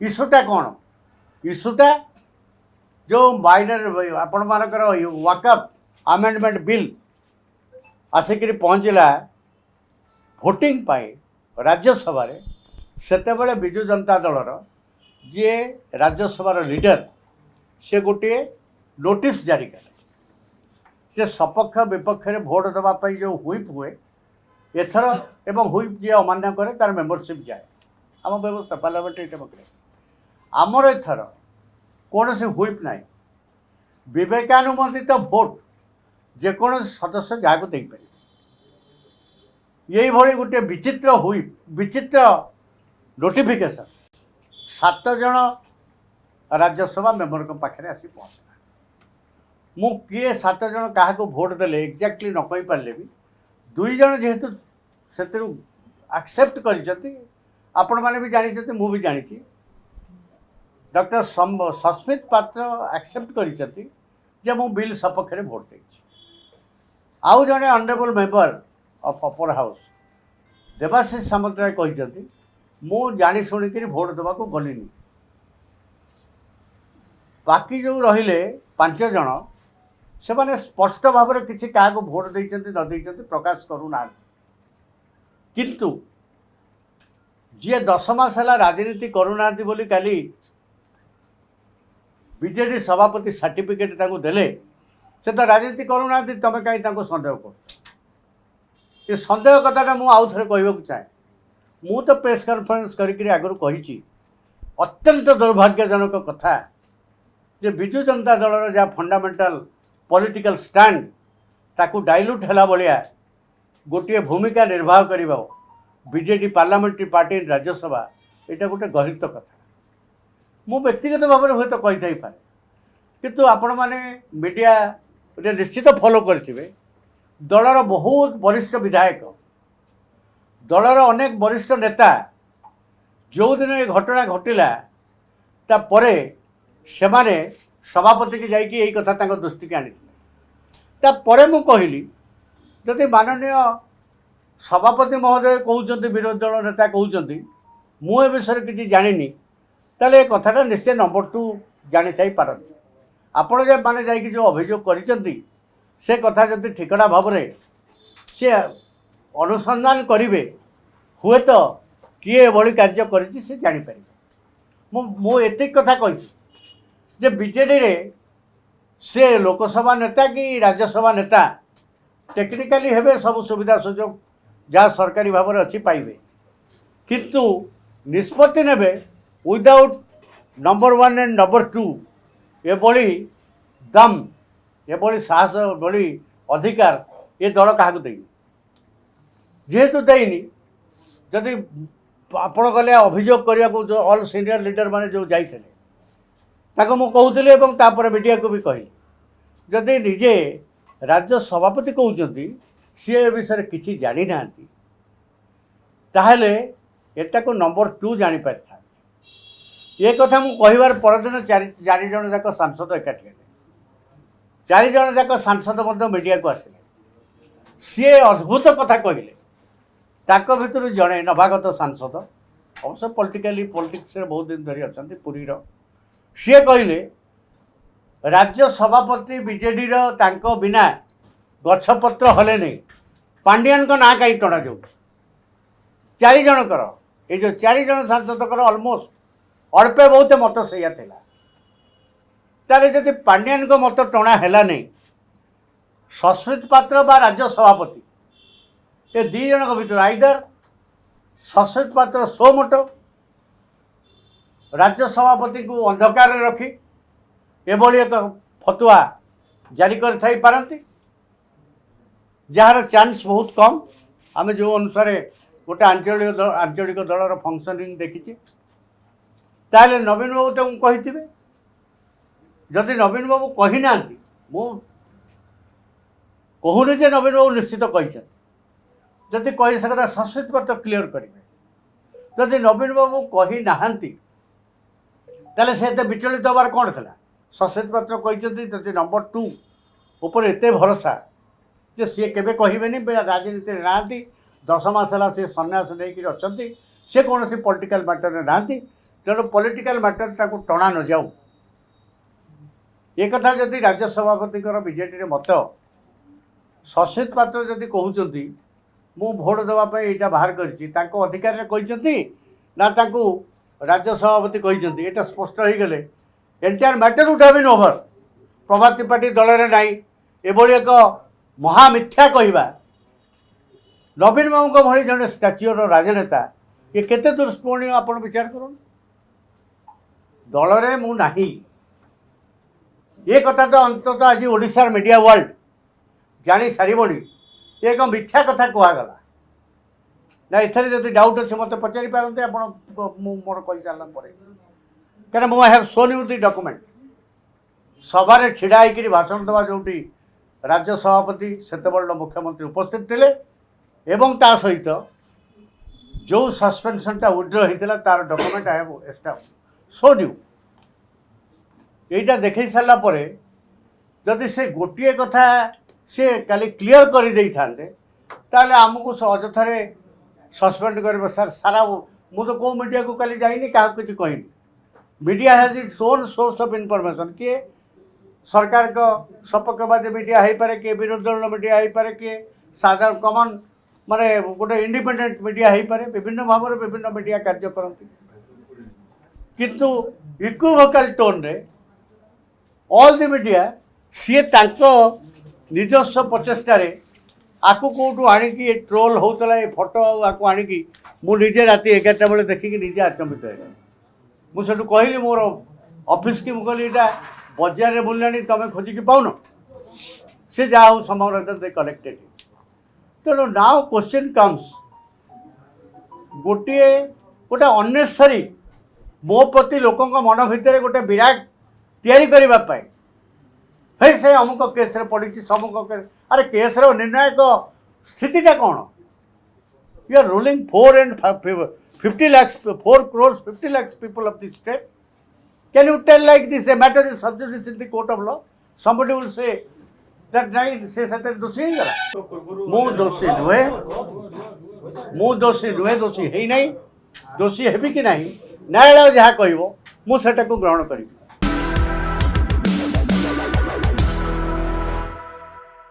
इश्यूटा कौन इश्यूटा जो माइनर आपण मानकर वाकअप आमेंडमेंट बिल आसिक पहुँचला भोटिंग पाई राज्यसभा सेतेबेले बिजु जनता दलर जी राज्यसभार लीडर से गोटे नोटिस जारी कले जे सपक्ष विपक्ष में भोट देवाई जो हुईप हुए एथर एवं हुईप जी अमान्य करे तार मेम्बरशिप जाए आम व्यवस्था पार्लियामेंटारी डेमोक्रेसी आमर एथर कौन से हुईप ना विवेकानुमोदित भोट जेको सदस्य जहाँ को देपारे यही भली गोटे विचित्र हुईप विचित्र नोटिफिकेशन 7 जन राज्यसभा मेम्बर पाखे आसी पहुँचला मु किए 7 जन क्या भोट देले एक्जाक्टली न कही पारे भी 2 जन जेहेतु से एक्सेप्ट आपण मैंने भी जानी मु भी जानी डॉक्टर सस्मित पात्र एक्सेप्ट कर मु बिल सपक्ष भोट दे आउ जड़े honourable member of upper house Debashish Samantaray कहते मु जानी शुणिक भोट देवा गलिनी बाकी जो रहिले 5 जन से माने स्पष्ट भाव में किसी क्या भोट देते न देते प्रकाश करूना किंतु जी 10 मास है राजनीति करूना बोली काली बीजेडी सभापति सर्टिफिकेट देले से तो राजनीति करूना तुम कहीं सन्देह कर ये सन्देह कथाटा मुझे आउ थे कहूँ चाहे मु तो प्रेस कॉन्फ्रेंस करके आगु कही अत्यंत दुर्भाग्यजनक कथा जे बिजु जनता दलर जहाँ फंडामेंटाल पॉलिटिकल स्टैंड ताकू डाइल्यूट है भाया गोटे भूमिका निर्वाह कर बीजेडी पार्लियामेंटारी पार्टी राज्यसभा यहाँ गोटे गर्हित कथा मु व्यक्तिगत भाव में हूँ तो कही थी पारे किंतु आपण मैंने मीडिया निश्चित फॉलो करेंगे दलर बहुत वरिष्ठ विधायक दलर अनेक वरिष्ठ नेता जो दिन ये घटना घटिला तापरे से माने सभापति की जाइए यही कथा दृष्टि की आनी तापरे मु कहली जदि माननीय सभापति महोदय कहते विरोधी दल नेता कहते मु ए विषय किसी जानी ताले कथाटा निश्चय नंबर 2 जानी थी पारती आपण जे माने जाइए जो अभियोग कर से कथा जदि ठिकना भाव में सी अनुसंधान करेंगे हुए तो किए भली कार्य कर जापर मुझे कथा कही जे बीजेडी रे से लोकसभा नेता कि राज्यसभा नेता टेक्निकाली हेबे सब सुविधा सुजोग जहाँ सरकारी भाव में अच्छी पाइबे किंतु निष्पत्ति नेबे विदाउट नंबर 1 एंड नंबर 2 ये दम ये साहस बड़ी अधिकार ये दल क्या देनी जेहेतु देनी जदि आपण गले अभियोग करने को जो ऑल सीनियर लीडर माने जो जाइए कहूली मीडिया को भी कहली जदि निजे राज्य सभापति कहते सी ए विषय किसी जानी ना ताहले एटा को नंबर 2 जानी पारि था ये कथा मु कहिबार परदिन 4 जन जाक सांसद एकाठी 4 जन जाक सांसद मीडिया को आसिले सी अद्भुत कथा कहले ताक भितर जड़े नवागत सांसद अवश्य पॉलिटिक्स बहुत दिन धरी अच्छा पुरीर सी कहले राज्य सभापति बीजेडी बिना गछपत्र हले नहीं पांडियान को ना कहीं टणा जाऊँ 4 जनकर ये जो 4 जन सांसदकर ऑलमोस्ट अल्पे बहुत मत सैया ताले जब पांडियान को मत टणा है नहीं सस्मित पात्र बा राज्य सभापति ये 2 जन भर आइदर सस्मित पात्र सो मोटो राज्य सभापति को अंधकार रखी एभली एक फतुआ जारी कर पारती जार चांस बहुत कम आम जो अनुसार गोटे आंचलिक दलर फंक्शनिंग देखी ताले नवीन बाबू तो कही जदि नवीन बाबू कही ना कहूनी जे नवीन बाबू निश्चित कही जदि कही सकता संस्कृत पत्र क्लीयर करेंगे जदि नवीन बाबू कही ना ताले से विचलित हबार कौन था संस्कृत पत्र कहते नंबर 2 उपर एत भरोसा जे सी केवे कहबेनी राजनीति ना 10 मास है सी सन्यास नहीं अच्छा सी कौन पॉलिटिकल मैटर में ना तेणु पॉलिटिकल मैटर ताको टणा न जाऊ एक कथा जदि राज्य सभापति बीजेडी मत शशित पात्र जदि कहते मु भोट देवाई यहाँ बाहर कर अधिकारी ना ताकू राज्य सभापति कहते यहाँ स्पष्ट हो गले entire matter would have been over Prabhat Tripathi दल में ना एभली एक महामिथ्या कहवा नवीन बाबू भली जड़े स्टाच्यूर राजनेता ये केते दुष्प्रणी आप विचार कर दल में मु नहीं ये कथा तो अंततः आज ओडिशार मीडिया वर्ल्ड जानी सारिबनी ये एक मिथ्या कथा कहगला ना एथरे जदि डाउट अच्छे मत पचारि पारते आप मोर कही सारा पर क्या मु I have shown you the document सभारे छिड़ा होकर भाषण देवा जो राज्य सभापति सेतबेल मुख्यमंत्री उपस्थित थे एवं ता सहित जो सस्पेंशनटा विड्र होता तार document I have shown you यहीटा देख सारापर जदि से गोटे कथा सी काली क्लीयर कर दे था आमको अजथारे सस्पेंड कर सारा मु तो कौ मीडिया को काली जाइनी क्या कुछ कहनी media has its own source of information किए सरकार को सपक्षवादी मीडिया हो पारे किए विरोधी दल मीडिया हो पारे किए साधारण कमन माने गोटे इंडिपेंडेंट मीडिया हो पारे विभिन्न भाव में विभिन्न मीडिया कार्य करती किंतु इक्विवोकल टोन रे ऑल द मीडिया सी तांको निजस्व प्रचेष्टार आपको कौटू आणिकी ट्रोल होता ये फोटो आपको आणिकी मुझे राति 11टा बेले देखिकी निजे आचंबित है मुझे कहली मोर ऑफिस की मुझे यहाँ बजार में बुलानी तुम खोजिकी पाउन सी जहाँ समाज कलेक्टेड तेणु नाउ क्वेश्चन कम्स गोटे गोटे अनेसेसरी मो प्रति लोक मन भितर गोटे विराट तैयारी करने हे से अमुक केस पड़ी समुक केस अरे केस निर्णायक स्थितिटा कौन you are ruling 4 crores 50 lakhs people of the state can you tell like this a matter is sub judice in the court of law somebody will say that नहीं से सत्य दोषी गला मु दोषी नुहे दोषी है नहीं दोषी हेबी कि नहीं न्यायालय जहाँ कह मुझे ग्रहण करी।